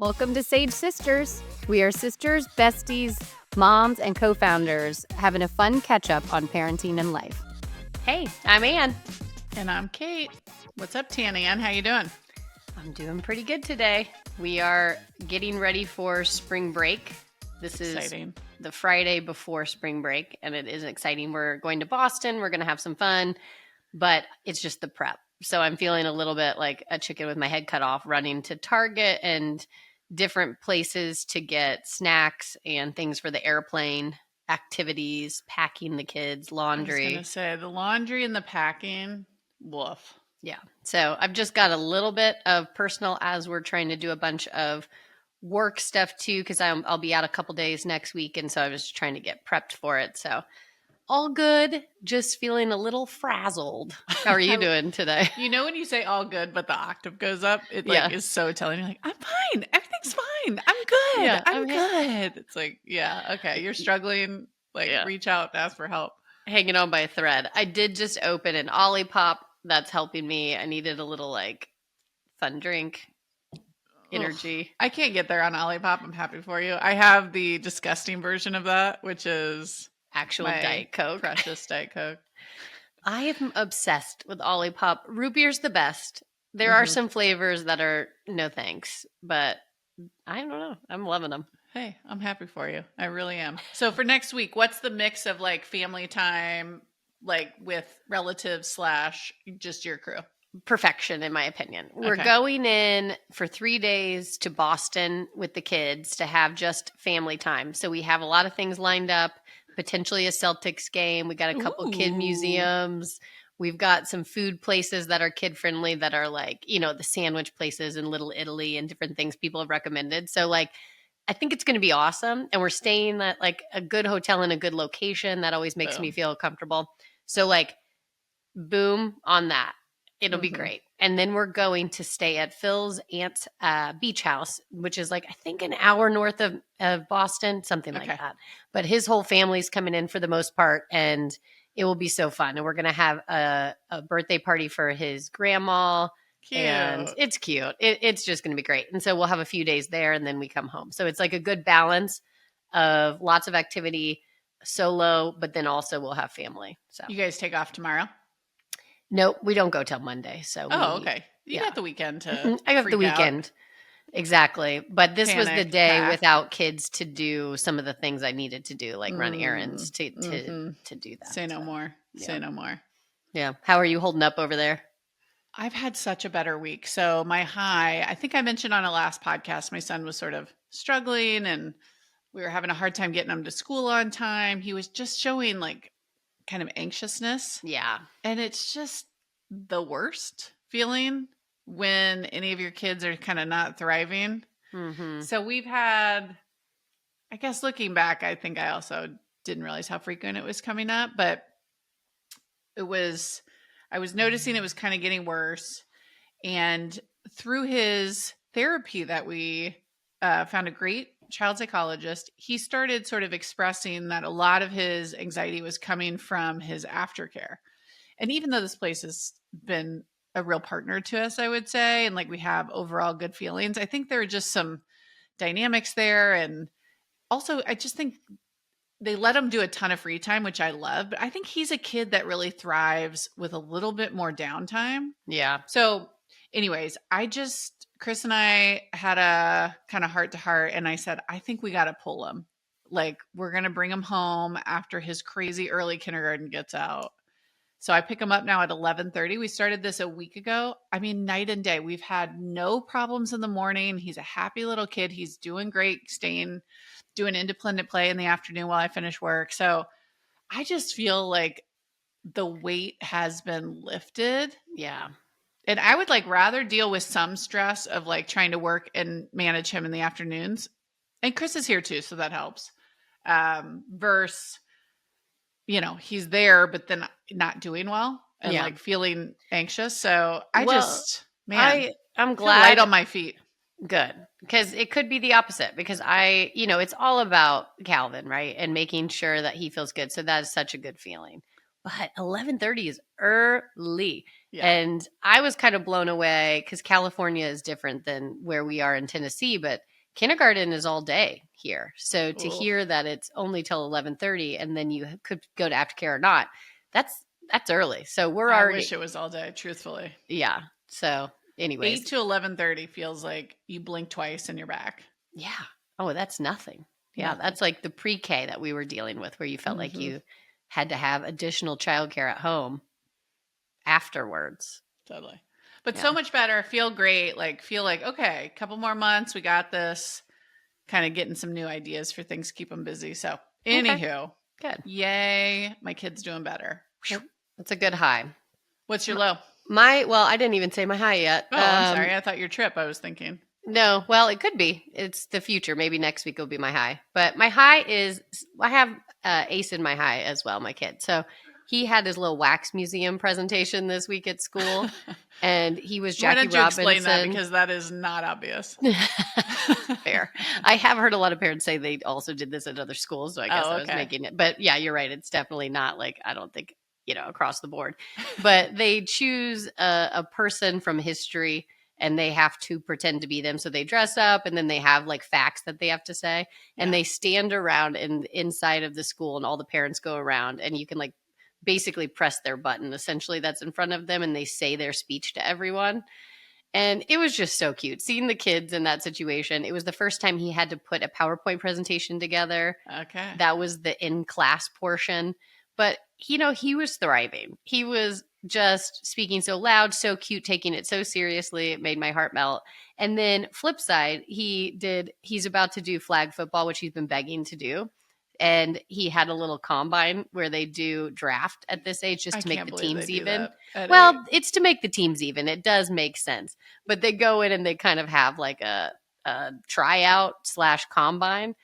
Welcome to Sage Sisters. We are sisters, besties, moms, and co-founders having a fun catch-up on parenting and life. Hey, I'm Ann. And I'm Kate. What's up, Tanny Ann? How you doing? I'm doing pretty good today. We are getting ready for spring break. This is Exciting. The Friday before spring break, and it is exciting. We're going to Boston. We're going to have some fun, but it's just the prep. So I'm feeling a little bit like a chicken with my head cut off, running to Target and different places to get snacks and things for the airplane, activities, packing the kids, laundry. I was going to say, the laundry and the packing, woof. Yeah. So I've just got a little bit of personal as we're trying to do a bunch of work stuff too, because I'll be out a couple days next week. And so I was trying to get prepped for it. So all good, just feeling a little frazzled. How are you doing today? You know when you say all good, but the octave goes up, it is so telling. You're like, I'm fine. Everything's fine. I'm good. Yeah, I'm good. It's like, yeah, okay. You're struggling. Reach out and ask for help. Hanging on by a thread. I did just open an Olipop. That's helping me. I needed a little fun drink energy. Ugh, I can't get there on Olipop. I'm happy for you. I have the disgusting version of that, which is actual Diet Coke. Precious Diet Coke. I am obsessed with Olipop. Root beer's the best. There are some flavors that are no thanks, but I don't know. I'm loving them. Hey, I'm happy for you. I really am. So for next week, what's the mix of family time, with relatives / just your crew? Perfection, in my opinion. We're going in for 3 days to Boston with the kids to have just family time. So we have a lot of things lined up, potentially a Celtics game. We got a couple kid museums. We've got some food places that are kid friendly that are the sandwich places in Little Italy and different things people have recommended. So I think it's going to be awesome. And we're staying at a good hotel in a good location. That always makes me feel comfortable. So boom on that. It'll be great. And then we're going to stay at Phil's aunt's beach house, which is I think an hour north of Boston, something like that. But his whole family's coming in for the most part, and it will be so fun. And we're going to have a birthday party for his grandma. Cute. And it's cute. It's just going to be great. And so we'll have a few days there, and then we come home. So it's a good balance of lots of activity, solo, but then also we'll have family. So you guys take off tomorrow? Nope, we don't go till Monday. So okay. You got the weekend to I got the weekend. Out. Exactly. But this was the day pack. without kids to do some of the things I needed to do, run errands to do that. Say no more. Yeah. Say no more. Yeah. How are you holding up over there? I've had such a better week. So my high, I think I mentioned on a last podcast, my son was sort of struggling and we were having a hard time getting him to school on time. He was just showing kind of anxiousness. Yeah. And it's just the worst feeling when any of your kids are kind of not thriving. Mm-hmm. So we've had, I guess looking back, I think I also didn't realize how frequent it was coming up, but I was noticing it was kind of getting worse. And through his therapy that we found a great child psychologist, he started sort of expressing that a lot of his anxiety was coming from his aftercare. And even though this place has been a real partner to us, I would say, and we have overall good feelings, I think there are just some dynamics there. And also, I just think they let him do a ton of free time, which I love. But I think he's a kid that really thrives with a little bit more downtime. Yeah. So anyways, Chris and I had a kind of heart to heart, and I said, I think we got to pull him. We're going to bring him home after his crazy early kindergarten gets out. So I pick him up now at 11:30. We started this a week ago. I mean, night and day. We've had no problems in the morning. He's a happy little kid. He's doing great, doing independent play in the afternoon while I finish work. So I just feel like the weight has been lifted. Yeah. And I would rather deal with some stress of trying to work and manage him in the afternoons. And Chris is here too, so that helps. Versus, he's there, but then not doing well and feeling anxious. So I'm glad. Light on my feet. Good. Because it could be the opposite because it's all about Calvin, right? And making sure that he feels good. So that is such a good feeling. But 11:30 is early. Yeah. And I was kind of blown away because California is different than where we are in Tennessee, but kindergarten is all day here. So to Ooh. hear that it's only till 11:30 and then you could go to aftercare or not, that's early. So we're I already wish it was all day, truthfully. yeah. So 8 anyways, to 11:30 feels like you blink twice and you're back. yeah. Oh, that's nothing. Yeah, Nothing. that's like the pre-K that we were dealing with where you felt like Mhm. you had to have additional childcare at home afterwards. Totally. But Yeah. so much better. Feel great. Like, feel like, okay, couple more months. We got this. Kind of getting some new ideas for things, keep them busy. So, anywho, Good. yay. My kid's doing better. Yep. That's a good high. What's your low? Well, I didn't even say my high yet. Oh, I'm sorry. I thought your trip, I was thinking. No, well, it could be. It's the future. Maybe next week will be my high. But my high is I have Ace in my high as well, my kid. So he had his little wax museum presentation this week at school, and he was Why Jackie don't you Robinson. explain that? Because that is not obvious. Fair. I have heard a lot of parents say they also did this at other schools, so I guess I was making it. But yeah, you're right. It's definitely not like I don't think across the board. But they choose a person from history and they have to pretend to be them. So they dress up and then they have like facts that they have to say. And they stand around inside of the school and all the parents go around and you can like basically press their button essentially that's in front of them and they say their speech to everyone. And it was just so cute seeing the kids in that situation. It was the first time he had to put a PowerPoint presentation together. Okay. That was the in-class portion. But, he was thriving. He was just speaking so loud, so cute, taking it so seriously. It made my heart melt. And then flip side, he's about to do flag football, which he's been begging to do. And he had a little combine where they do draft at this age just to make the teams even. Well, it's to make the teams even. It does make sense. But they go in and they kind of have like a tryout / combine.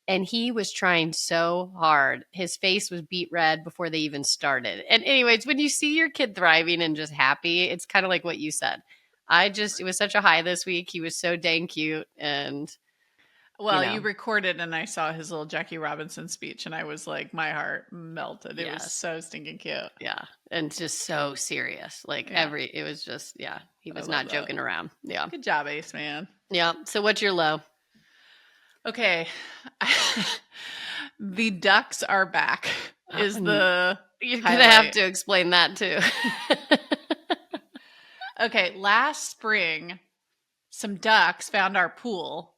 And he was trying so hard. His face was beet red before they even started. And anyways, when you see your kid thriving and just happy, it's kind of like what you said. It was such a high this week. He was so dang cute. And well, you recorded and I saw his little Jackie Robinson speech and I was like, my heart melted. It was so stinking cute. Yeah. And just so serious. Like it was just, he was not joking around. Yeah. Good job, Ace, man. Yeah. So what's your low? Okay. The ducks are back is the You're going to have to explain that too. Okay. Last spring, some ducks found our pool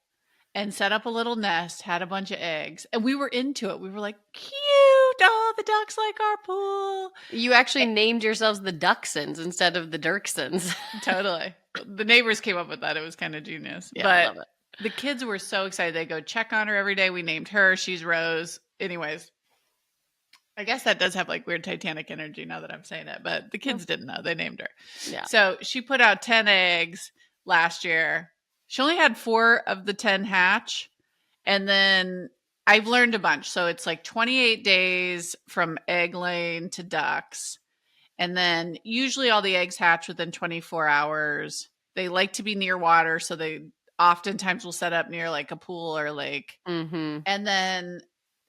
and set up a little nest, had a bunch of eggs, and we were into it. We were like, cute. Oh, the ducks like our pool. You actually named yourselves the Ducksons instead of the Dirksons. Totally. The neighbors came up with that. It was kind of genius. Yeah, but I love it. The kids were so excited. They go check on her every day. We named her. She's Rose. Anyways, I guess that does have like weird Titanic energy now that I'm saying it, but the kids didn't know. They named her. Yeah. So she put out 10 eggs last year. She only had 4 of the 10 hatch. And then I've learned a bunch. So it's like 28 days from egg laying to ducks. And then usually all the eggs hatch within 24 hours. They like to be near water. So they oftentimes will set up near like a pool or lake. Mm-hmm. And then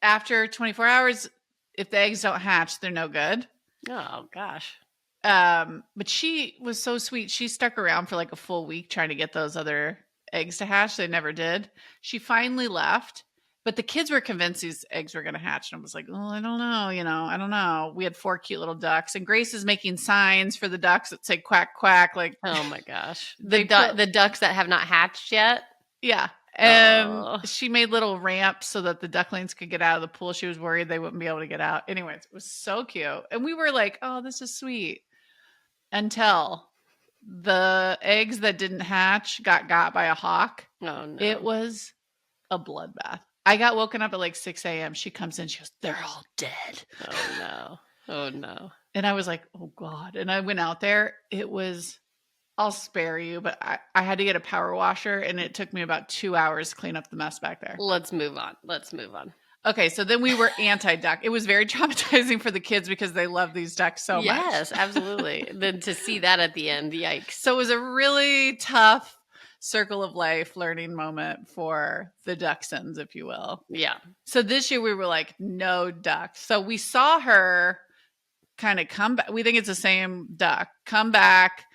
after 24 hours, if the eggs don't hatch, they're no good. Oh, gosh. But she was so sweet. She stuck around for like a full week trying to get those other eggs to hatch. They never did. She finally left, but the kids were convinced these eggs were going to hatch. And I was like, oh, I don't know. I don't know. We had 4 cute little ducks and Grace is making signs for the ducks that say quack, quack. Like, oh my gosh. The ducks that have not hatched yet. Yeah. And she made little ramps so that the ducklings could get out of the pool. She was worried they wouldn't be able to get out. Anyways, it was so cute. And we were like, oh, this is sweet. Until the eggs that didn't hatch got by a hawk. Oh, no. It was a bloodbath. I got woken up at like 6 a.m. She comes in. She goes, they're all dead. Oh, no. Oh, no. And I was like, oh, God. And I went out there. It was, I'll spare you, but I had to get a power washer and it took me about 2 hours to clean up the mess back there. Let's move on. Okay, so then we were anti-duck. It was very traumatizing for the kids because they love these ducks so much. Yes, absolutely. Then to see that at the end, yikes. So it was a really tough circle of life learning moment for the Ducksons, if you will. Yeah. So this year we were like, no ducks. So we saw her kind of come back. We think it's the same duck. Come back,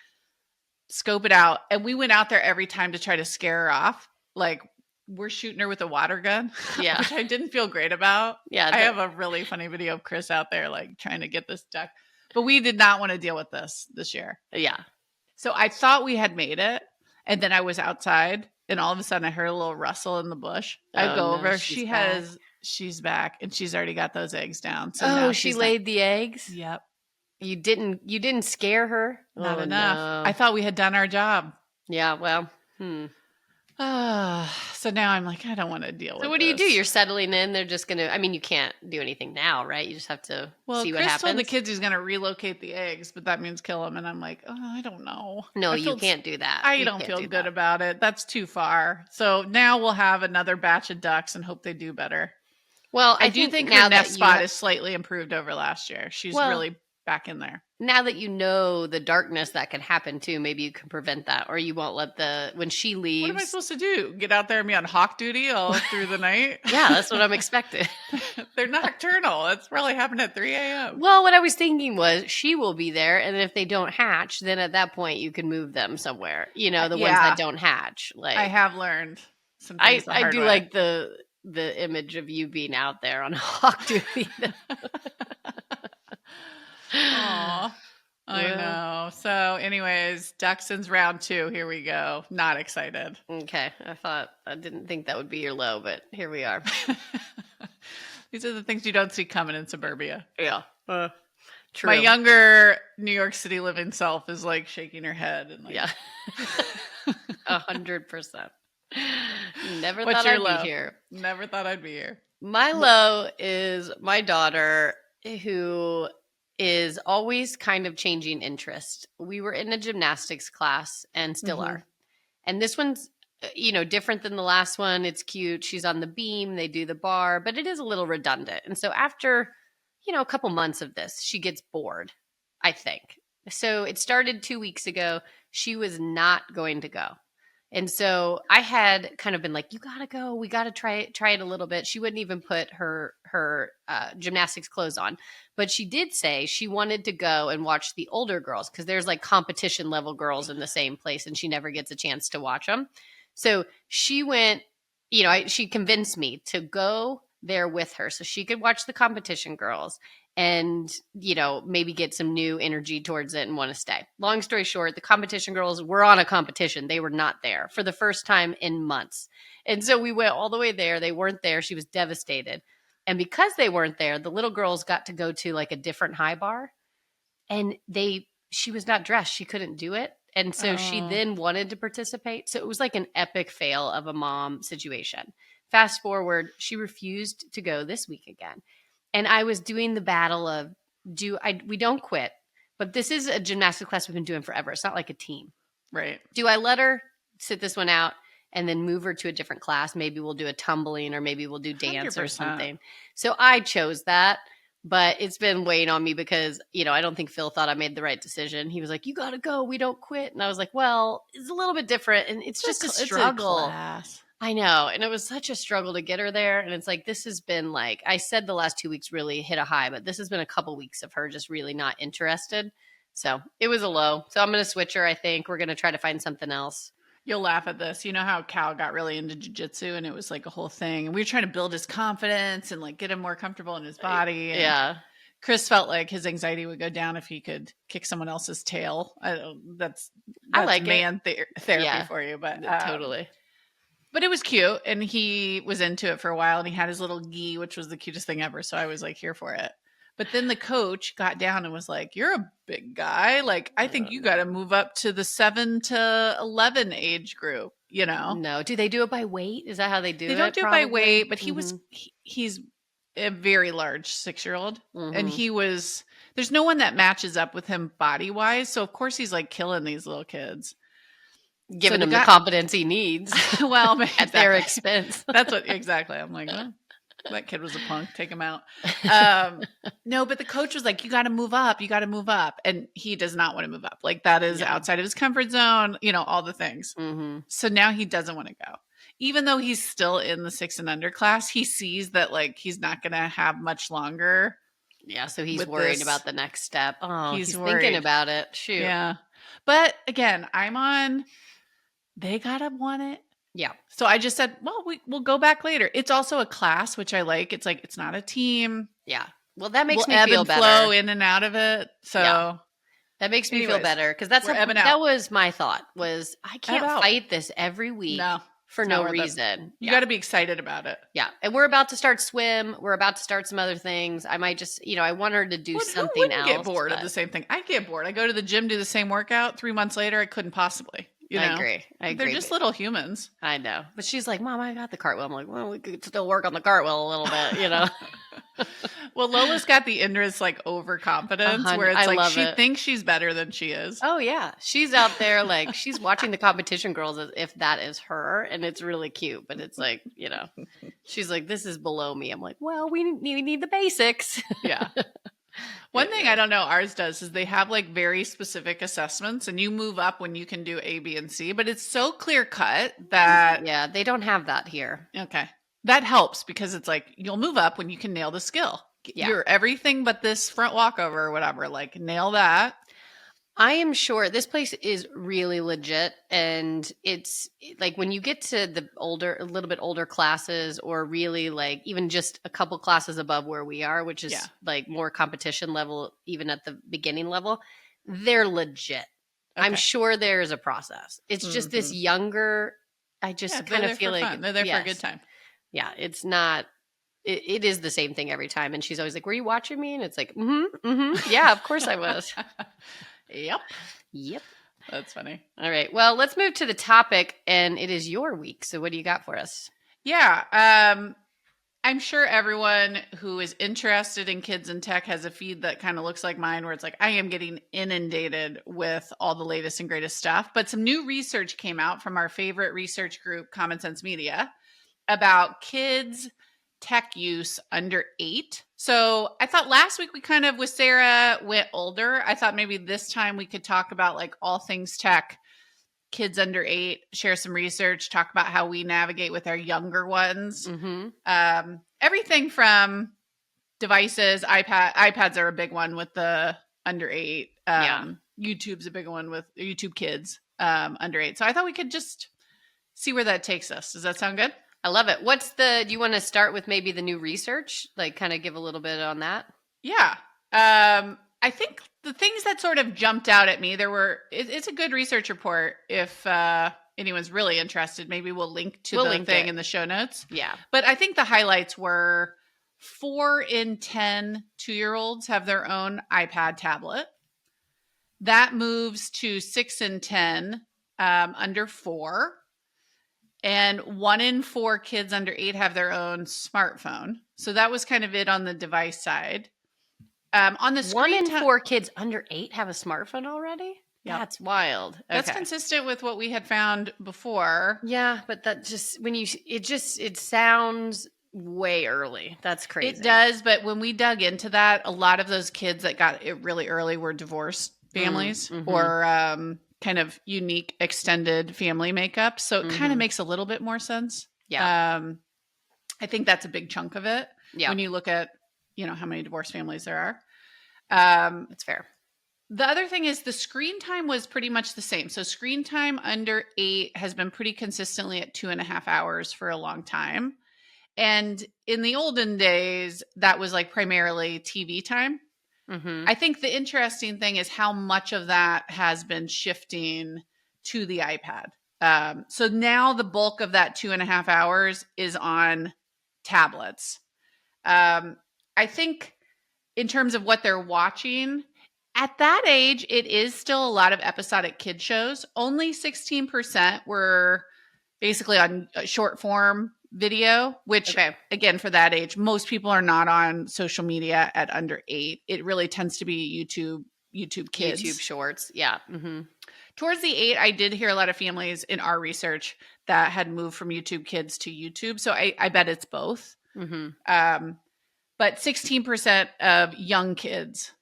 scope it out. And we went out there every time to try to scare her off. Like, we're shooting her with a water gun, Yeah. which I didn't feel great about. Yeah. I have a really funny video of Chris out there, like, trying to get this duck. But we did not want to deal with this year. Yeah. So I thought we had made it. And then I was outside, and all of a sudden I heard a little rustle in the bush. I go over. She's back, and she's already got those eggs down. So now she laid the eggs? Yep. You didn't scare her? Not enough. No. I thought we had done our job. Yeah, well, So now I'm like, I don't want to deal with So what this. do you do? You're settling in. They're just going to, I mean, you can't do anything now, right? You just have to see what Chris happens. told the kids he's going to relocate the eggs, but that means kill them. And I'm like, I don't know. No, you can't do that. I don't feel good about it. That's too far. So now we'll have another batch of ducks and hope they do better. Well, I do think her nest spot is slightly improved over last year. She's really back in there. Now that you know the darkness that can happen too, maybe you can prevent that, or you won't let when she leaves. What am I supposed to do? Get out there and be on hawk duty all through the night? Yeah, that's what I'm expecting. They're nocturnal. That's probably happened at 3 a.m. Well, what I was thinking was she will be there, and if they don't hatch, then at that point you can move them somewhere. You know, the ones that don't hatch. Like I have learned some I things the hard do way. like the image of you being out there on hawk duty. Aw, I know. So anyways, Duckson's round 2. Here we go. Not excited. Okay. I didn't think that would be your low, but here we are. These are the things you don't see coming in suburbia. Yeah. True. My younger New York City living self is like shaking her head. And like, yeah. 100%. Never What's thought your I'd low? be here. Never thought I'd be here. My low is my daughter, who is always kind of changing interest. We were in a gymnastics class and still are. And this one's, different than the last one. It's cute. She's on the beam. They do the bar, but it is a little redundant. And so after, a couple months of this, she gets bored, I think. So it started 2 weeks ago. She was not going to go. And so I had kind of been like, you got to go. We got to try it a little bit. She wouldn't even put her gymnastics clothes on. But she did say she wanted to go and watch the older girls because there's like competition level girls in the same place and she never gets a chance to watch them. So she went, she convinced me to go there with her so she could watch the competition girls and, maybe get some new energy towards it and want to stay. Long story short, the competition girls were on a competition. They were not there for the first time in months. And so we went all the way there. They weren't there. She was devastated. And because they weren't there, the little girls got to go to like a different high bar and she was not dressed. She couldn't do it. And so she then wanted to participate. So it was like an epic fail of a mom situation. Fast forward, she refused to go this week again. And I was doing the battle of we don't quit, but this is a gymnastics class we've been doing forever. It's not like a team. Right. Do I let her sit this one out and then move her to a different class? Maybe we'll do a tumbling or maybe we'll do dance 100%. or something. So I chose that, but it's been weighing on me because, I don't think Phil thought I made the right decision. He was like, you got to go. We don't quit. And I was like, well, it's a little bit different. And it's just a struggle. It's a class. I know. And it was such a struggle to get her there. And it's like, this has been like, I said the last 2 weeks really hit a high, but this has been a couple weeks of her just really not interested. So it was a low. So I'm going to switch her. I think we're going to try to find something else. You'll laugh at this. You know how Cal got really into jiu-jitsu and it was like a whole thing. And we were trying to build his confidence and like get him more comfortable in his body. And yeah. Chris felt like his anxiety would go down if he could kick someone else's tail. That's I like man therapy for you. But totally. But it was cute, and he was into it for a while, and he had his little gi, which was the cutest thing ever, so I was, like, here for it. But then the coach got down and was like, you're a big guy. Like, I think you got to move up to the 7 to 11 age group, No. Do they do it by weight? Is that how they do it? They don't do it by weight, but he's a very large 6-year-old, and there's no one that matches up with him body-wise, so of course he's, like, killing these little kids. Giving him the confidence he needs. Well, at their expense. That's what exactly. I'm like, oh, that kid was a punk. Take him out. No, but the coach was like, you got to move up. You got to move up. And he does not want to move up. Like that is outside of his comfort zone, all the things. Mm-hmm. So now he doesn't want to go. Even though he's still in the 6 and under class, he sees that like he's not going to have much longer Yeah, so he's with worried this. about the next step. Oh, He's he's worried. thinking about it. Shoot. Yeah. But again, they gotta want it. Yeah. So I just said, well, we'll go back later. It's also a class, which I like. It's like, it's not a team. Yeah. Well, that makes We'll me ebb feel and better. flow in and out of it. So Yeah. That makes me feel anyways, better because that's we're ebbing out. that was my thought was I can't out. fight this every week No, for it's not no worth it. reason. You got to be excited about it. Yeah. And we're about to start swim. We're about to start some other things. I might just, I want her to do Who something wouldn't else. get bored of the same thing? I get bored. I go to the gym, do the same workout. 3 months later, I couldn't possibly. You know? I agree. They're just little humans. I know. But she's like, Mom, I got the cartwheel. I'm like, well, we could still work on the cartwheel a little bit, Well, Lola's got the Indra's like overconfidence where it's like she thinks she's better than she is. Oh, yeah. She's out there like she's watching the competition girls as if that is her. And it's really cute. But it's like, she's like, this is below me. I'm like, well, we need the basics. Yeah. One thing I don't know ours does is they have like very specific assessments and you move up when you can do A, B, and C, but it's so clear cut that. Yeah, they don't have that here. Okay. That helps because it's like you'll move up when you can nail the skill. Yeah. You're everything but this front walkover or whatever. Like nail that. I am sure this place is really legit. And it's like when you get to the a little bit older classes or really like even just a couple classes above where we are, which is like more competition level, even at the beginning level, they're legit. Okay. I'm sure there is a process. It's just this younger, I just kind of feel like they're there for a good time. Yeah, it's not. It is the same thing every time. And she's always like, were you watching me? And it's like, yeah, of course I was. Yep. That's funny. All right. Well, let's move to the topic. And it is your week. So what do you got for us? Yeah. I'm sure everyone who is interested in kids and tech has a feed that kind of looks like mine where it's like, I am getting inundated with all the latest and greatest stuff. But some new research came out from our favorite research group, Common Sense Media, about kids tech use under 8. So I thought last week we kind of with Sarah went older. I thought maybe this time we could talk about like all things tech, kids under 8, share some research, talk about how we navigate with our younger ones. Everything from devices, iPads are a big one with the under 8. YouTube's a big one with YouTube Kids under 8. So I thought we could just see where that takes us. Does that sound good? I love it. Do you want to start with maybe the new research? Like kind of give a little bit on that? Yeah. I think the things that sort of jumped out at me, it's a good research report. If anyone's really interested, maybe we'll link to the thing in the show notes. Yeah. But I think the highlights were 4 in 10 2-year-olds have their own iPad tablet. That moves to 6 in 10 under 4. And 1 in 4 kids under 8 have their own smartphone. So that was kind of it on the device side. On the screen, 1 in 4 kids under 8 have a smartphone already? Yep. That's wild. Okay. That's consistent with what we had found before. Yeah, but that just it sounds way early. That's crazy. It does, but when we dug into that, a lot of those kids that got it really early were divorced families or kind of unique extended family makeup. So it kind of makes a little bit more sense. Yeah. I think that's a big chunk of it. Yeah. When you look at, how many divorced families there are. That's fair. The other thing is the screen time was pretty much the same. So screen time under 8 has been pretty consistently at 2.5 hours for a long time. And in the olden days, that was like primarily TV time. I think the interesting thing is how much of that has been shifting to the iPad. So now the bulk of that 2.5 hours is on tablets. I think in terms of what they're watching, at that age, it is still a lot of episodic kid shows. Only 16% were basically on short form video, which again, for that age, most people are not on social media at under 8. It really tends to be YouTube Kids. YouTube Shorts. Yeah. Towards the 8, I did hear a lot of families in our research that had moved from YouTube Kids to YouTube. So I bet it's both. But 16% of young kids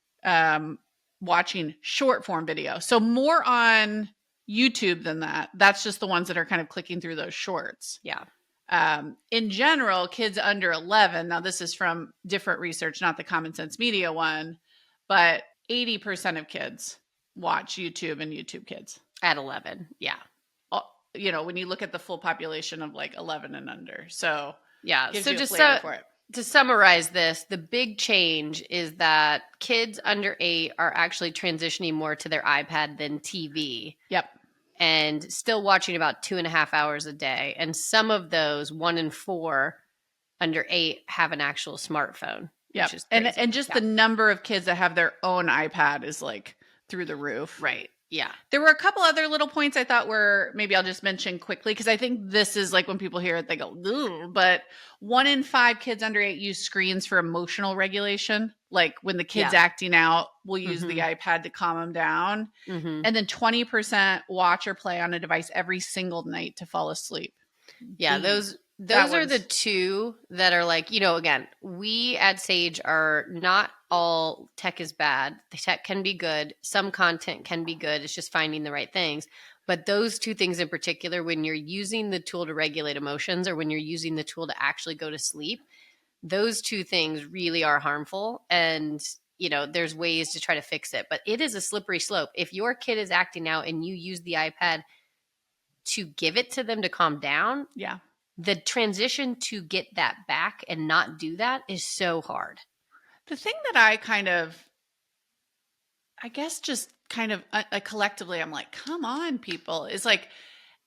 watching short form video. So more on YouTube than that. That's just the ones that are kind of clicking through those shorts. Yeah. In general, kids under 11, now this is from different research, not the Common Sense Media one, but 80% of kids watch YouTube and YouTube Kids. At 11, yeah. When you look at the full population of like 11 and under. So yeah, gives so you a just flavor for it. To summarize this, the big change is that kids under 8 are actually transitioning more to their iPad than TV. Yep. And still watching about 2.5 hours a day. And some of those 1 in 4 under 8 have an actual smartphone. Yeah. And just the number of kids that have their own iPad is like through the roof. Right. Yeah. There were a couple other little points I thought were, maybe I'll just mention quickly, because I think this is like when people hear it, they go, ooh, but 1 in 5 kids under 8 use screens for emotional regulation. Like when the kid's acting out, we'll use the iPad to calm them down. And then 20% watch or play on a device every single night to fall asleep. Yeah, those are the two that are like, again, we at Sage are not all tech is bad. The tech can be good. Some content can be good. It's just finding the right things. But those two things in particular, when you're using the tool to regulate emotions or when you're using the tool to actually go to sleep, those two things really are harmful. And, there's ways to try to fix it. But it is a slippery slope. If your kid is acting out and you use the iPad to give it to them to calm down, the transition to get that back and not do that is so hard. The thing that I collectively, I'm like, come on, people, is like,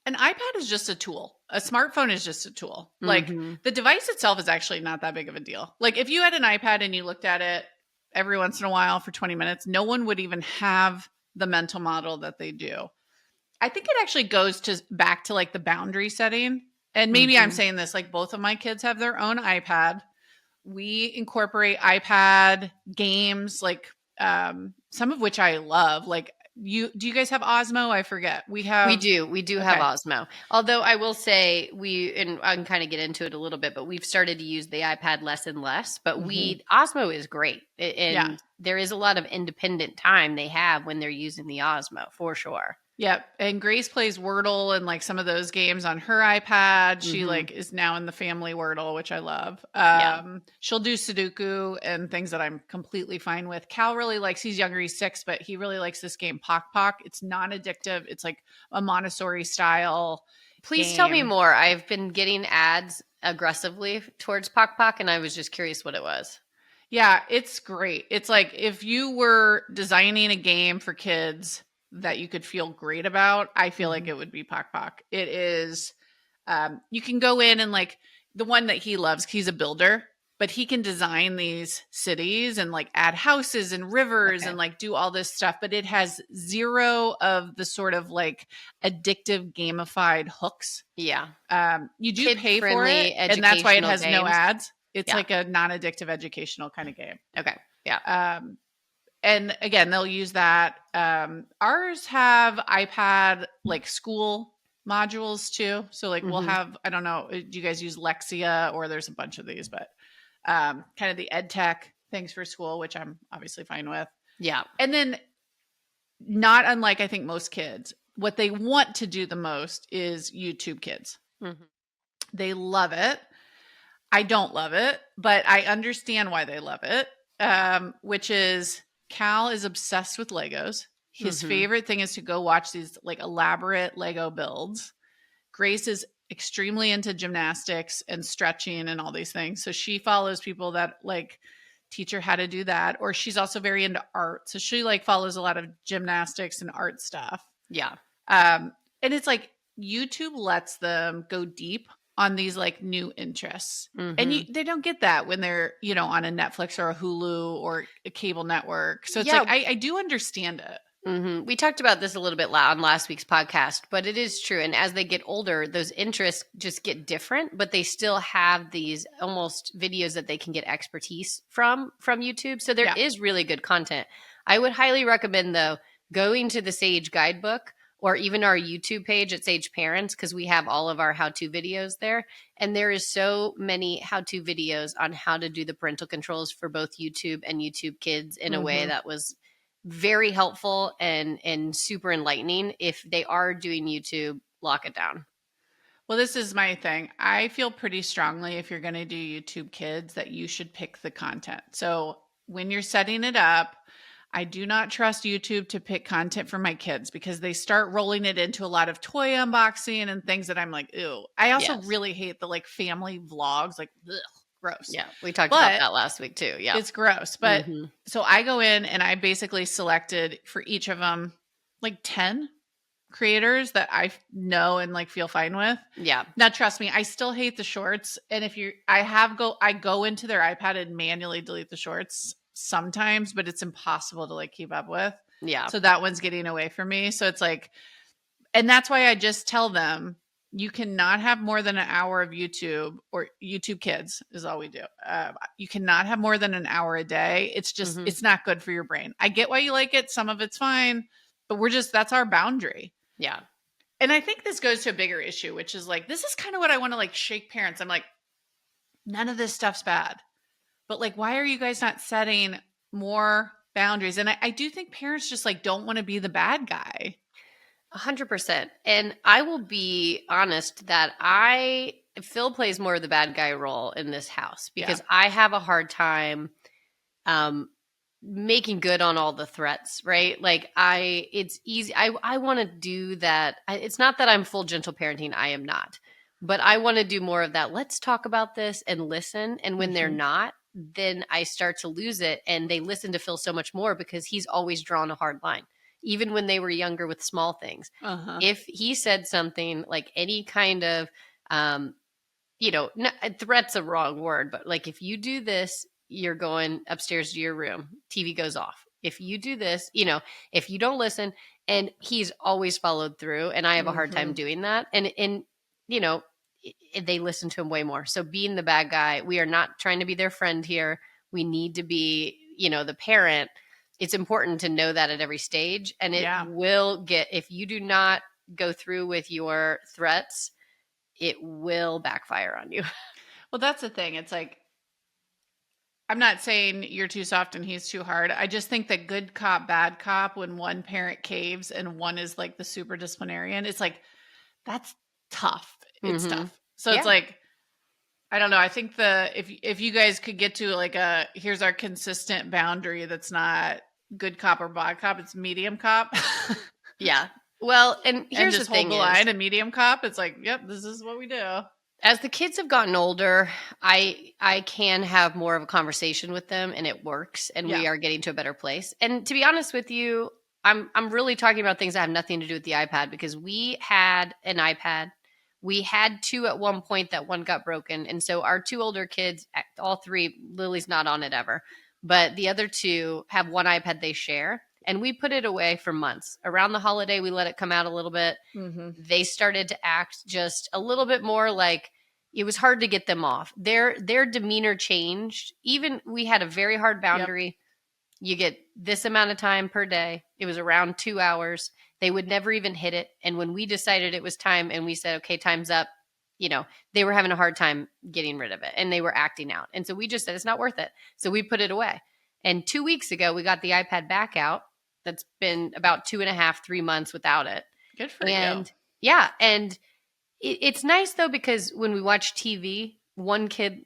an iPad is just a tool. A smartphone is just a tool. Like the device itself is actually not that big of a deal. Like if you had an iPad and you looked at it every once in a while for 20 minutes, no one would even have the mental model that they do. I think it actually goes back to like the boundary setting. And maybe I'm saying this, like both of my kids have their own iPad. We incorporate iPad games, like some of which I love. Like do you guys have Osmo? I forget. We do have Osmo. Although I will say and I can kind of get into it a little bit, but we've started to use the iPad less and less. But Osmo is great. And there is a lot of independent time they have when they're using the Osmo, for sure. Yep. And Grace plays Wordle and like some of those games on her iPad. She like is now in the family Wordle, which I love. She'll do Sudoku and things that I'm completely fine with. Cal really likes, he's younger, he's 6, but he really likes this game, Pock Pock. It's non-addictive. It's like a Montessori style. Please tell me more. I've been getting ads aggressively towards Pock Pock and I was just curious what it was. Yeah, it's great. It's like if you were designing a game for kids that you could feel great about, I feel like it would be Pock Pock. It is, you can go in and like the one that he loves, he's a builder, but he can design these cities and like add houses and rivers and like do all this stuff, but it has zero of the sort of like addictive gamified hooks. Yeah. You do pay for it, and that's why it has no ads. It's like a non-addictive educational kind of game. Okay. Yeah. And again, they'll use that. Ours have iPad like school modules too. So like we'll have, I don't know, do you guys use Lexia, or there's a bunch of these, but kind of the ed tech things for school, which I'm obviously fine with. Yeah. And then not unlike I think most kids, what they want to do the most is YouTube Kids. They love it. I don't love it, but I understand why they love it, which is Cal is obsessed with Legos. His favorite thing is to go watch these like elaborate Lego builds. Grace is extremely into gymnastics and stretching and all these things. So she follows people that like teach her how to do that. Or she's also very into art. So she like follows a lot of gymnastics and art stuff. Yeah. And it's like YouTube lets them go deep on these like new interests. And they don't get that when they're, on a Netflix or a Hulu or a cable network. So it's like, I do understand it. We talked about this a little bit on last week's podcast, but it is true. And as they get older, those interests just get different, but they still have these almost videos that they can get expertise from YouTube. So there is really good content. I would highly recommend though, going to the Sage guidebook, or even our YouTube page at Sage Parents, because we have all of our how-to videos there. And there is so many how-to videos on how to do the parental controls for both YouTube and YouTube Kids in a way that was very helpful and super enlightening. If they are doing YouTube, lock it down. Well, this is my thing. I feel pretty strongly if you're going to do YouTube Kids that you should pick the content. So when you're setting it up, I do not trust YouTube to pick content for my kids because they start rolling it into a lot of toy unboxing and things that I'm like, ew. I also Yes. really hate the like family vlogs, like, ugh, gross. Yeah, we talked about that last week too. Yeah. It's gross. But so I go in and I basically selected for each of them like 10 creators that I know and like feel fine with. Yeah. Now trust me, I still hate the shorts. And if I go into their iPad and manually delete the shorts sometimes, but it's impossible to like keep up with. Yeah. So that one's getting away from me. So it's like, and that's why I just tell them you cannot have more than an hour of YouTube, or YouTube Kids is all we do. You cannot have more than an hour a day. It's just, it's not good for your brain. I get why you like it. Some of it's fine, but that's our boundary. Yeah. And I think this goes to a bigger issue, which is like, this is kind of what I want to like shake parents. I'm like, none of this stuff's bad, but like, why are you guys not setting more boundaries? And I do think parents just like don't want to be the bad guy. 100%. And I will be honest that Phil plays more of the bad guy role in this house because I have a hard time making good on all the threats, right? Like it's easy. I want to do that. It's not that I'm full gentle parenting. I am not, but I want to do more of that. Let's talk about this and listen. And when they're not, then I start to lose it. And they listen to Phil so much more because he's always drawn a hard line, even when they were younger with small things. If he said something like any kind of, threat's a wrong word, but like, if you do this, you're going upstairs to your room, TV goes off. If you do this, if you don't listen, and he's always followed through, and I have a hard time doing that. And they listen to him way more. So being the bad guy, we are not trying to be their friend here. We need to be, the parent. It's important to know that at every stage. And it will if you do not go through with your threats, it will backfire on you. Well, that's the thing. It's like, I'm not saying you're too soft and he's too hard. I just think that good cop, bad cop, when one parent caves and one is like the super disciplinarian, it's like, that's tough. It's tough. So it's like, I don't know. I think if you guys could get to like here's our consistent boundary that's not good cop or bad cop, it's medium cop. Yeah. Well, and here's the thing: hold the line. A medium cop, it's like, yep, this is what we do. As the kids have gotten older, I can have more of a conversation with them, and it works, and we are getting to a better place. And to be honest with you, I'm really talking about things that have nothing to do with the iPad, because we had an iPad. We had 2 at one point that one got broken. And so our 2 older kids, all 3, Lily's not on it ever, but the other 2 have one iPad they share. And we put it away for months. Around the holiday, we let it come out a little bit. They started to act just a little bit more like it was hard to get them off. Their demeanor changed. Even we had a very hard boundary. Yep. You get this amount of time per day. It was around 2 hours. They would never even hit it. And when we decided it was time and we said, okay, time's up, they were having a hard time getting rid of it and they were acting out. And so we just said, it's not worth it. So we put it away. And 2 weeks ago, we got the iPad back out. That's been about 2.5, 3 months without it. Good for you. Yeah. And it's nice though, because when we watch TV, one kid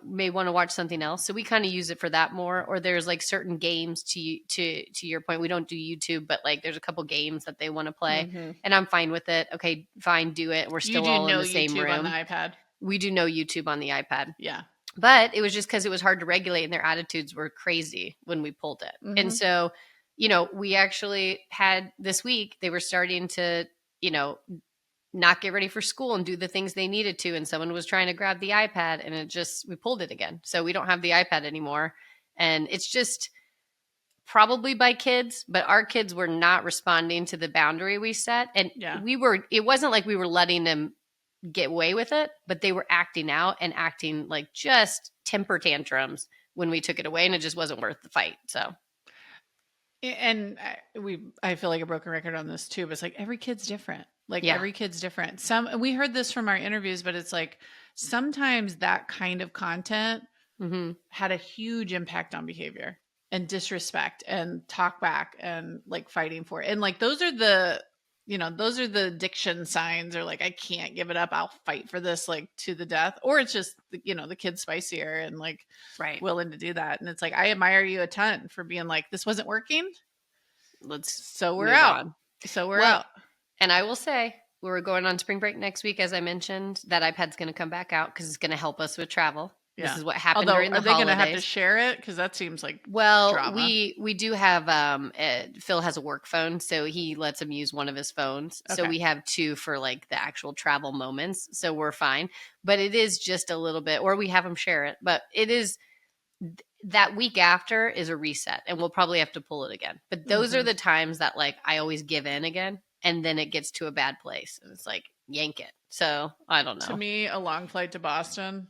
may want to watch something else. So we kind of use it for that more. Or there's like certain games to your point. We don't do YouTube, but like there's a couple games that they want to play and I'm fine with it. Okay, fine. Do it. We're still all in the same YouTube room. On the iPad. We do no YouTube on the iPad. Yeah. But it was just because it was hard to regulate and their attitudes were crazy when we pulled it. And so, we actually had this week, they were starting to, not get ready for school and do the things they needed to. And someone was trying to grab the iPad and we pulled it again. So we don't have the iPad anymore. And it's just probably by kids, but our kids were not responding to the boundary we set. And it wasn't like we were letting them get away with it, but they were acting out and acting like just temper tantrums when we took it away, and it just wasn't worth the fight. So. And I feel like a broken record on this too, but it's like every kid's different. Every kid's different. We heard this from our interviews, but it's like sometimes that kind of content had a huge impact on behavior and disrespect and talk back and like fighting for it. And like those are those are the addiction signs, or like, I can't give it up. I'll fight for this like to the death. Or it's just, the kid's spicier and like Right. willing to do that. And it's like, I admire you a ton for being like, this wasn't working. So we're out. On. So we're out. And I will say, we're going on spring break next week, as I mentioned. That iPad's going to come back out because it's going to help us with travel. Yeah. This is what happened during the holidays. Are they going to have to share it? Because that seems like drama. We do have Phil has a work phone, so he lets him use one of his phones. Okay. So we have two for like the actual travel moments. So we're fine. But it is just a little bit, or we have him share it. But it is that week after is a reset, and we'll probably have to pull it again. But those are the times that like I always give in again, and then it gets to a bad place, and it's like yank it. So I don't know. To me, a long flight to Boston.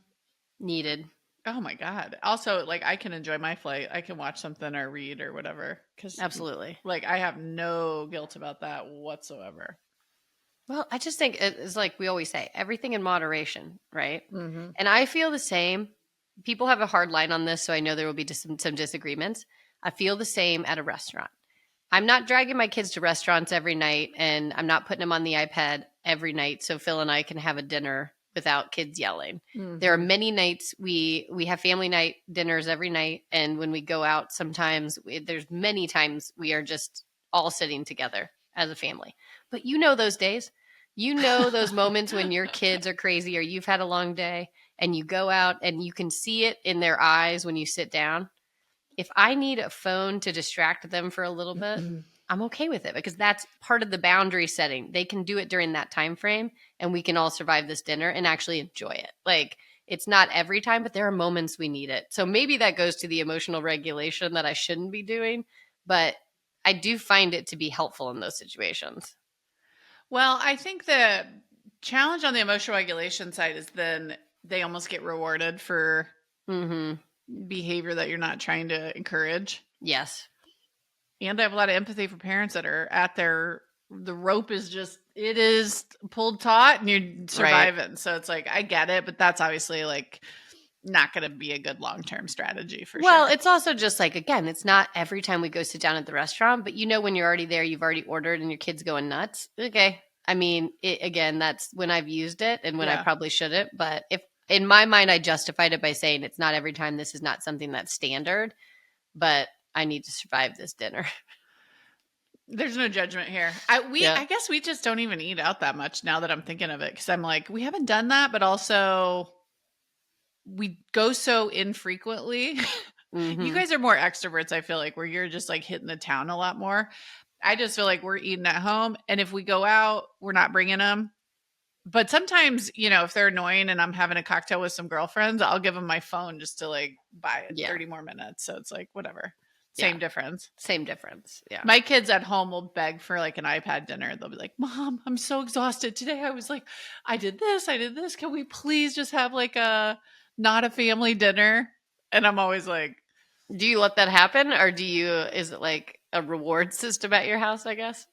Needed. Oh my God. Also, like, I can enjoy my flight. I can watch something or read or whatever. Absolutely. Like, I have no guilt about that whatsoever. Well, I just think it's like we always say, everything in moderation, right? Mm-hmm. And I feel the same. People have a hard line on this, so I know there will be some disagreements. I feel the same at a restaurant. I'm not dragging my kids to restaurants every night, and I'm not putting them on the iPad every night so Phil and I can have a dinner without kids yelling. Mm-hmm. There are many nights we have family night dinners every night, and when we go out, sometimes there's many times we are just all sitting together as a family. But those days, those moments when your kids are crazy or you've had a long day and you go out and you can see it in their eyes when you sit down. If I need a phone to distract them for a little bit, I'm okay with it because that's part of the boundary setting. They can do it during that time frame, and we can all survive this dinner and actually enjoy it. Like, it's not every time, but there are moments we need it. So maybe that goes to the emotional regulation that I shouldn't be doing, but I do find it to be helpful in those situations. Well, I think the challenge on the emotional regulation side is then they almost get rewarded for behavior that you're not trying to encourage. Yes. And I have a lot of empathy for parents that are at the rope is pulled taut and you're surviving. Right. So it's like, I get it, but that's obviously like not going to be a good long-term strategy for sure. Well, it's also just like, again, it's not every time we go sit down at the restaurant, but when you're already there, you've already ordered and your kid's going nuts. Okay. I mean, again, that's when I've used it and when I probably shouldn't. But if in my mind, I justified it by saying it's not every time. This is not something that's standard, but I need to survive this dinner. There's no judgment here. I guess we just don't even eat out that much now that I'm thinking of it. Cause I'm like, we haven't done that, but also we go so infrequently. Mm-hmm. You guys are more extroverts. I feel like where you're just like hitting the town a lot more. I just feel like we're eating at home. And if we go out, we're not bringing them. But sometimes, if they're annoying and I'm having a cocktail with some girlfriends, I'll give them my phone just to like buy 30 more minutes. So it's like, whatever. Same difference. Same difference. Yeah. My kids at home will beg for like an iPad dinner. They'll be like, Mom, I'm so exhausted today. I was like, I did this. Can we please just have like not a family dinner? And I'm always like, do you let that happen? Or is it like a reward system at your house, I guess?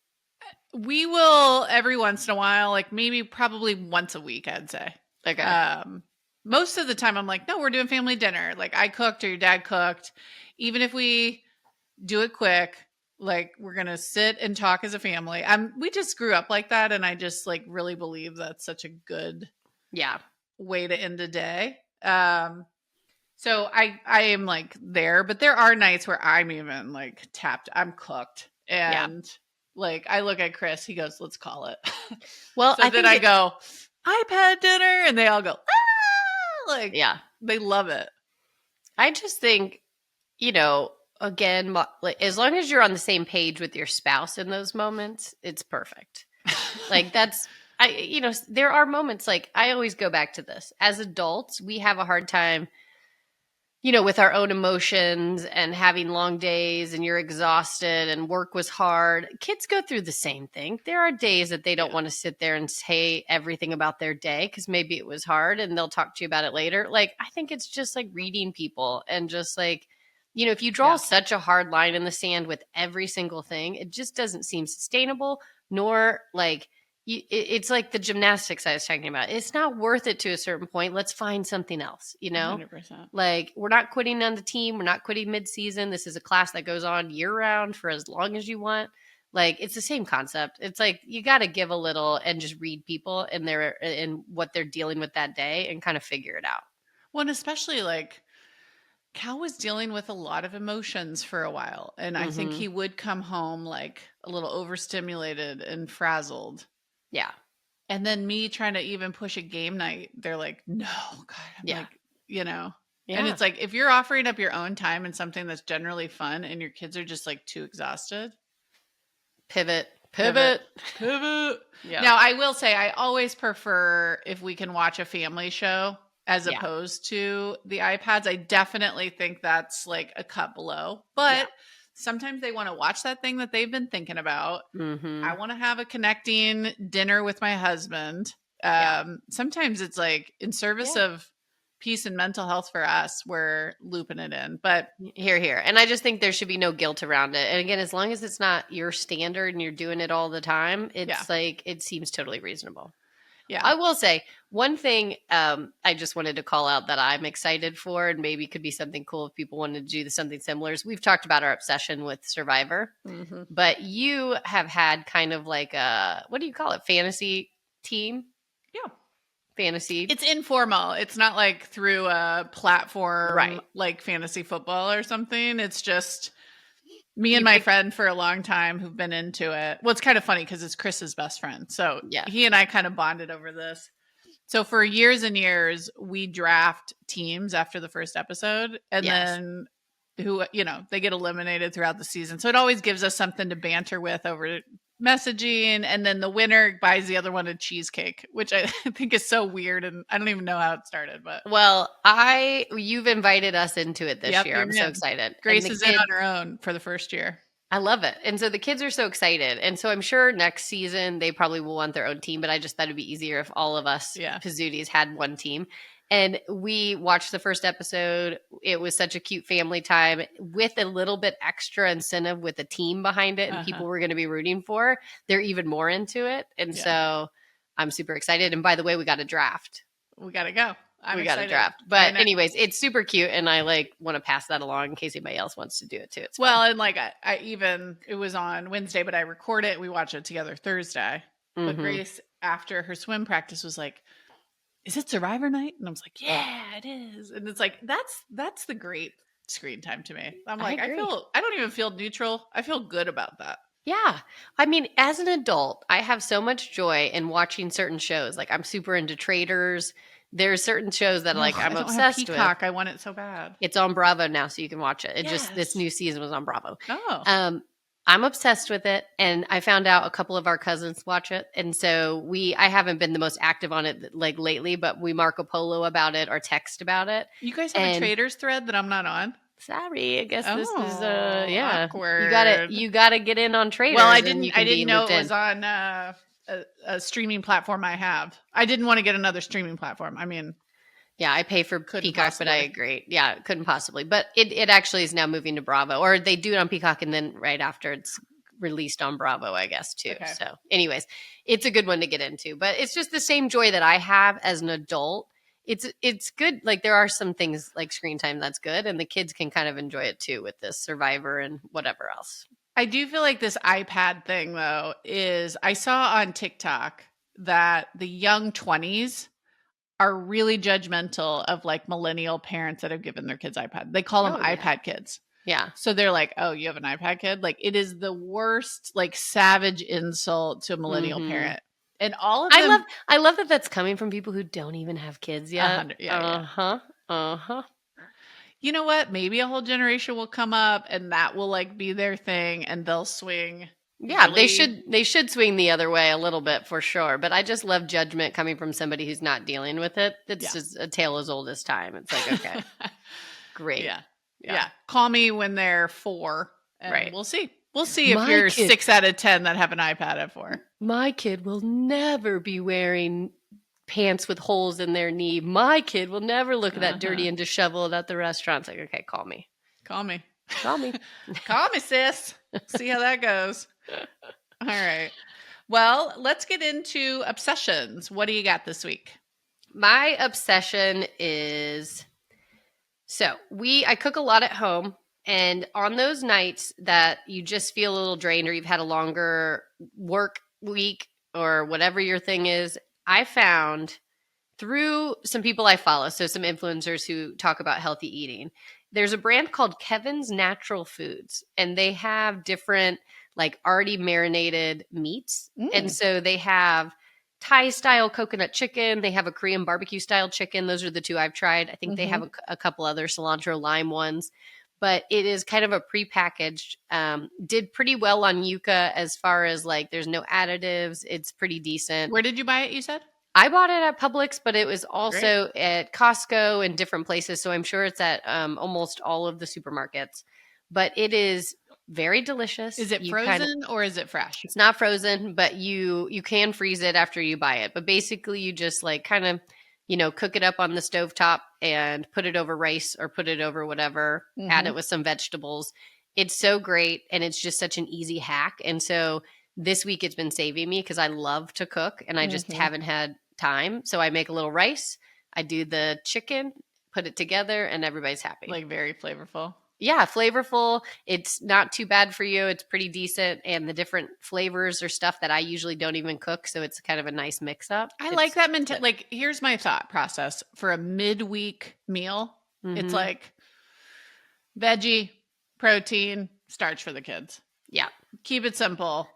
We will every once in a while, like probably once a week, I'd say. Okay. Most of the time I'm like, no, we're doing family dinner. Like I cooked or your dad cooked. Even if we do it quick, like we're going to sit and talk as a family. We just grew up like that. And I just like really believe that's such a good way to end a day. So I am like there, but there are nights where I'm even like tapped. I'm cooked. And like I look at Chris, he goes, let's call it. Well, so then I go, iPad dinner, and they all go, like, they love it. I just think, again, like, as long as you're on the same page with your spouse in those moments, it's perfect. Like there are moments like I always go back to this. As adults, we have a hard time, with our own emotions and having long days and you're exhausted and work was hard. Kids go through the same thing. There are days that they don't want to sit there and say everything about their day because maybe it was hard and they'll talk to you about it later. Like, I think it's just like reading people and just like, if you draw such a hard line in the sand with every single thing, it just doesn't seem sustainable, nor like it's like the gymnastics I was talking about. It's not worth it to a certain point. Let's find something else, 100%. Like we're not quitting on the team. We're not quitting mid-season. This is a class that goes on year round for as long as you want. Like, it's the same concept. It's like you got to give a little and just read people and what they're dealing with that day and kind of figure it out. Well, and especially like Cal was dealing with a lot of emotions for a while. And I think he would come home like a little overstimulated and frazzled. Yeah. And then me trying to even push a game night, they're like, no, God. I'm like, Yeah. And it's like, if you're offering up your own time in something that's generally fun and your kids are just like too exhausted. Pivot. Yeah. Now, I will say I always prefer if we can watch a family show as opposed to the iPads. I definitely think that's like a cut below. But sometimes they want to watch that thing that they've been thinking about. I want to have a connecting dinner with my husband. Sometimes it's like in service of peace and mental health for us, we're looping it in. But here. And I just think there should be no guilt around it. And again, as long as it's not your standard and you're doing it all the time, it's like, it seems totally reasonable. Yeah. I will say one thing I just wanted to call out that I'm excited for, and maybe could be something cool if people wanted to do something similar, is we've talked about our obsession with Survivor, but you have had kind of like what do you call it? Fantasy team? Yeah. Fantasy. It's informal. It's not like through a platform like fantasy football or something. It's just me and my friend for a long time who've been into it. Well, it's kind of funny because it's Chris's best friend. So he and I kind of bonded over this. So for years and years, we draft teams after the first episode and then they get eliminated throughout the season. So it always gives us something to banter with over messaging, and then the winner buys the other one a cheesecake, which I think is so weird, and I don't even know how it started. But you've invited us into it this year. I'm so excited. Grace is in on her own for the first year. I love it. And so the kids are so excited. And so I'm sure next season they probably will want their own team, but I just thought it'd be easier if all of us Pizzutis had one team. And we watched the first episode. It was such a cute family time with a little bit extra incentive with a team behind it and people we're going to be rooting for. They're even more into it. And so I'm super excited. And by the way, we got a draft. We got to go. We got a draft. But anyways, it's super cute. And I want to pass that along in case anybody else wants to do it too. It's well, and like I even, it was on Wednesday, but I record it. We watch it together Thursday. But Grace, after her swim practice, was like, is it Survivor night? And I was like, yeah, it is. And it's like, that's the great screen time to me. I'm like, I don't even feel neutral. I feel good about that. Yeah. I mean, as an adult, I have so much joy in watching certain shows. Like I'm super into Traders. There's certain shows that I'm obsessed with. Peacock. I want it so bad. It's on Bravo now, so you can watch it. This new season was on Bravo. Oh. I'm obsessed with it, and I found out a couple of our cousins watch it, and so I haven't been the most active on it like lately, but we Marco Polo about it or text about it. You guys have a Traders thread that I'm not on? Sorry, I guess this is awkward. You gotta get in on Traders. Well, I didn't know it was on a streaming platform I have. I didn't want to get another streaming platform. I mean, yeah, I pay for Peacock, but I agree. Yeah, couldn't possibly. But it actually is now moving to Bravo, or they do it on Peacock, and then right after it's released on Bravo, I guess, too. Okay. So anyways, it's a good one to get into. But it's just the same joy that I have as an adult. It's good. Like there are some things like screen time that's good, and the kids can kind of enjoy it, too, with this Survivor and whatever else. I do feel like this iPad thing, though, is I saw on TikTok that the young 20s are really judgmental of like millennial parents that have given their kids iPad. They call them iPad kids. Yeah. So they're like, oh, you have an iPad kid? Like it is the worst, like savage insult to a millennial parent. And all of them. I love that that's coming from people who don't even have kids yet. You know what? Maybe a whole generation will come up and that will like be their thing and they'll swing. Yeah, really? They should swing the other way a little bit for sure. But I just love judgment coming from somebody who's not dealing with it. It's just a tale as old as time. It's like, okay, great. Yeah. Call me when they're 4. And we'll see. We'll see if you're 6 out of 10 that have an iPad at 4. My kid will never be wearing pants with holes in their knee. My kid will never look that dirty and disheveled at the restaurant. It's like, okay, call me. Call me. Call me. Call me, sis. See how that goes. All right. Well, let's get into obsessions. What do you got this week? My obsession is I cook a lot at home, And on those nights that you just feel a little drained or you've had a longer work week or whatever your thing is, I found through some people I follow, so some influencers who talk about healthy eating, there's a brand called Kevin's Natural Foods, and they have different like already marinated meats. And so they have Thai style coconut chicken. They have a Korean barbecue style chicken. Those are the two I've tried. I think they have a couple other cilantro lime ones, but it is kind of a prepackaged. Did pretty well on Yuka as far as like there's no additives. It's pretty decent. Where did you buy it, you said? I bought it at Publix, but it was also at Costco and different places. So I'm sure it's at almost all of the supermarkets. But it is very delicious. Is it frozen or is it fresh? It's not frozen, but you can freeze it after you buy it. But basically you just like kind of, cook it up on the stovetop and put it over rice or put it over whatever, add it with some vegetables. It's so great. And it's just such an easy hack. And so this week it's been saving me because I love to cook and I just haven't had time. So I make a little rice, I do the chicken, put it together, and everybody's happy. Like very flavorful. Yeah, flavorful. It's not too bad for you. It's pretty decent. And the different flavors are stuff that I usually don't even cook. So it's kind of a nice mix up. I like that mentality. Like, here's my thought process for a midweek meal. It's like veggie, protein, starch for the kids. Yeah. Keep it simple.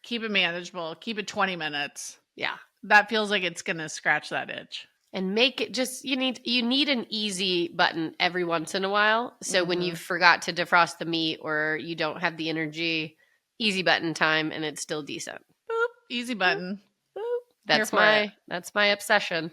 Keep it manageable. Keep it 20 minutes. Yeah. That feels like it's going to scratch that itch. And make it just, you need an easy button every once in a while. So when you forgot to defrost the meat or you don't have the energy, easy button time and it's still decent. Boop, easy button. Boop. That's my obsession.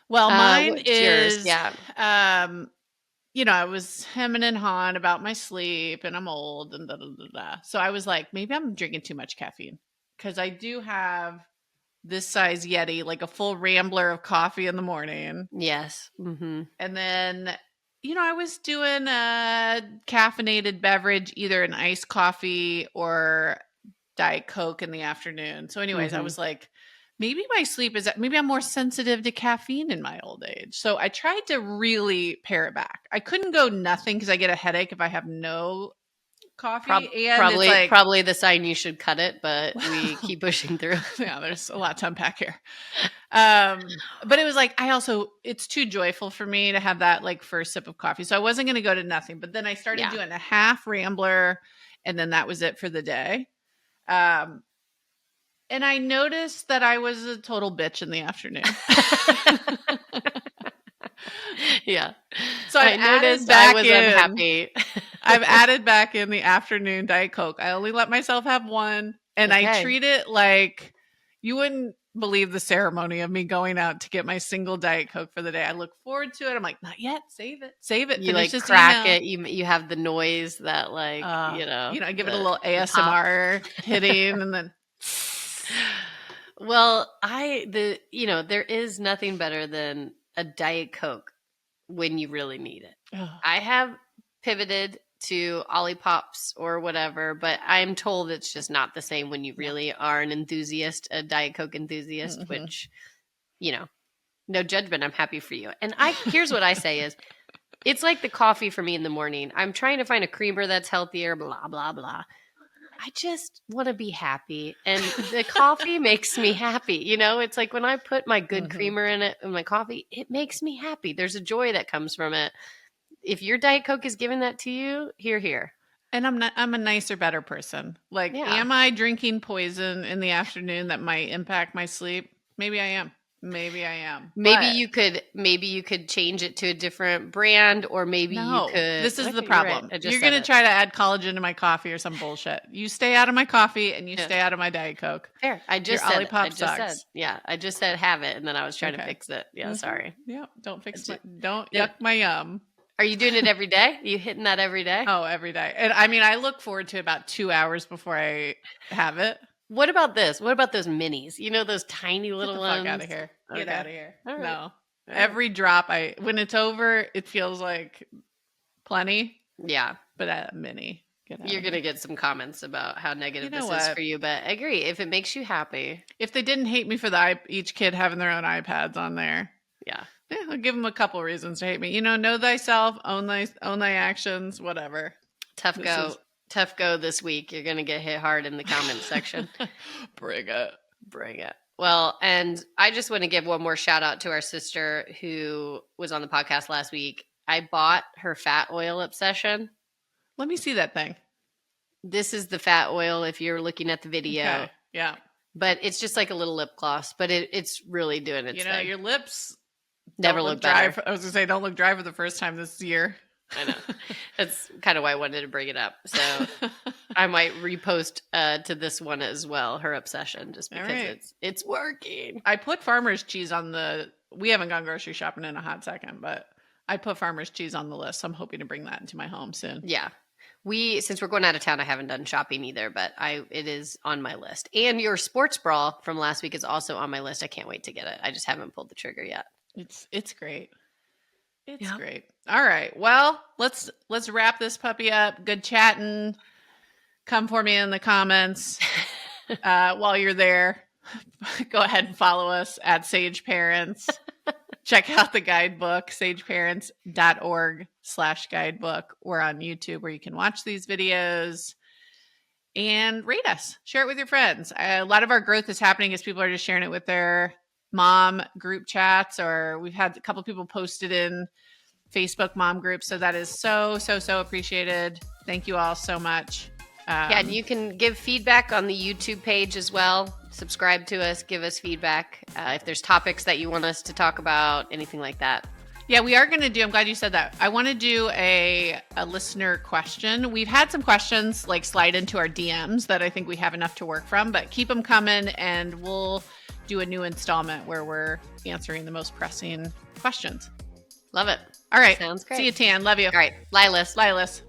Well, mine is, yours? Yeah. I was hemming and hawing about my sleep and I'm old and da da da da. So I was like, maybe I'm drinking too much caffeine because I do have this size Yeti, like a full rambler of coffee in the morning. Yes. And then, I was doing a caffeinated beverage, either an iced coffee or Diet Coke in the afternoon. So anyways, I was like, maybe my sleep maybe I'm more sensitive to caffeine in my old age. So I tried to really pare it back. I couldn't go nothing because I get a headache if I have no coffee. Probably the sign you should cut it, but we keep pushing through. Yeah, there's a lot to unpack here. But it was like, it's too joyful for me to have that like first sip of coffee. So I wasn't going to go to nothing, but then I started doing a half rambler and then that was it for the day. And I noticed that I was a total bitch in the afternoon. Yeah. So I noticed I was unhappy. I've added back in the afternoon Diet Coke. I only let myself have one. And I treat it like you wouldn't believe the ceremony of me going out to get my single Diet Coke for the day. I look forward to it. I'm like, not yet. Save it. You like crack it. You have the noise that like, I give it a little ASMR hitting and then. Well, there is nothing better than a Diet Coke when you really need it. I have pivoted to Olipop's or whatever, but I'm told it's just not the same when you really are an enthusiast, a Diet Coke enthusiast, which, no judgment. I'm happy for you. And here's what I say is, it's like the coffee for me in the morning. I'm trying to find a creamer that's healthier, blah, blah, blah. I just want to be happy. And the coffee makes me happy. It's like when I put my good creamer in my coffee, it makes me happy. There's a joy that comes from it. If your Diet Coke is giving that to you, here. And I'm a nicer, better person. Like, am I drinking poison in the afternoon that might impact my sleep? Maybe I am. Maybe you could change it to a different brand, or maybe you could. This is the problem. You're going to try to add collagen to my coffee or some bullshit. You stay out of my coffee and you stay out of my Diet Coke. Fair. I just said have it, and then I was trying to fix it. Yeah, sorry. Yeah, don't yuck my yum. Are you doing it every day? Are you hitting that every day? Oh, every day. And I mean, I look forward to about 2 hours before I have it. What about this? What about those minis? Those tiny little ones? Get the fuck out of here. Get out of here. Right. No. Every drop, when it's over, it feels like plenty. Yeah. But a mini. You're going to get some comments about how negative this is for you, but I agree. If it makes you happy. If they didn't hate me for each kid having their own iPads on there. Yeah. Yeah, I'll give them a couple reasons to hate me. Know thyself, own thy actions, whatever. Tough go this week. You're going to get hit hard in the comments section. Bring it. Well, and I just want to give one more shout out to our sister who was on the podcast last week. I bought her fat oil obsession. Let me see that thing. This is the fat oil if you're looking at the video. Okay. Yeah. But it's just like a little lip gloss, but it's really doing its thing. Your lips never look dry. I was going to say, don't look dry for the first time this year. I know. That's kind of why I wanted to bring it up. So I might repost to this one as well, her obsession, just because it's working. I put farmer's cheese on we haven't gone grocery shopping in a hot second, but I put farmer's cheese on the list. So I'm hoping to bring that into my home soon. Yeah. Since we're going out of town, I haven't done shopping either, but it is on my list. And your sports bra from last week is also on my list. I can't wait to get it. I just haven't pulled the trigger yet. It's great. It's great. All right. Well, let's wrap this puppy up. Good chatting. Come for me in the comments. While you're there, go ahead and follow us at Sage Parents. Check out the guidebook, sageparents.org/guidebook. We're on YouTube where you can watch these videos and rate us. Share it with your friends. A lot of our growth is happening as people are just sharing it with their mom group chats, or we've had a couple people post it in Facebook mom groups. So that is so appreciated. Thank you all so much. And you can give feedback on the YouTube page as well. Subscribe to us, give us feedback. If there's topics that you want us to talk about, anything like that. Yeah, we are going to do, I'm glad you said that. I want to do a listener question. We've had some questions like slide into our DMs that I think we have enough to work from, but keep them coming and we'll do a new installment where we're answering the most pressing questions. Love it. All right. Sounds great. See you, Tan. Love you. All right. Lilas. Lilas.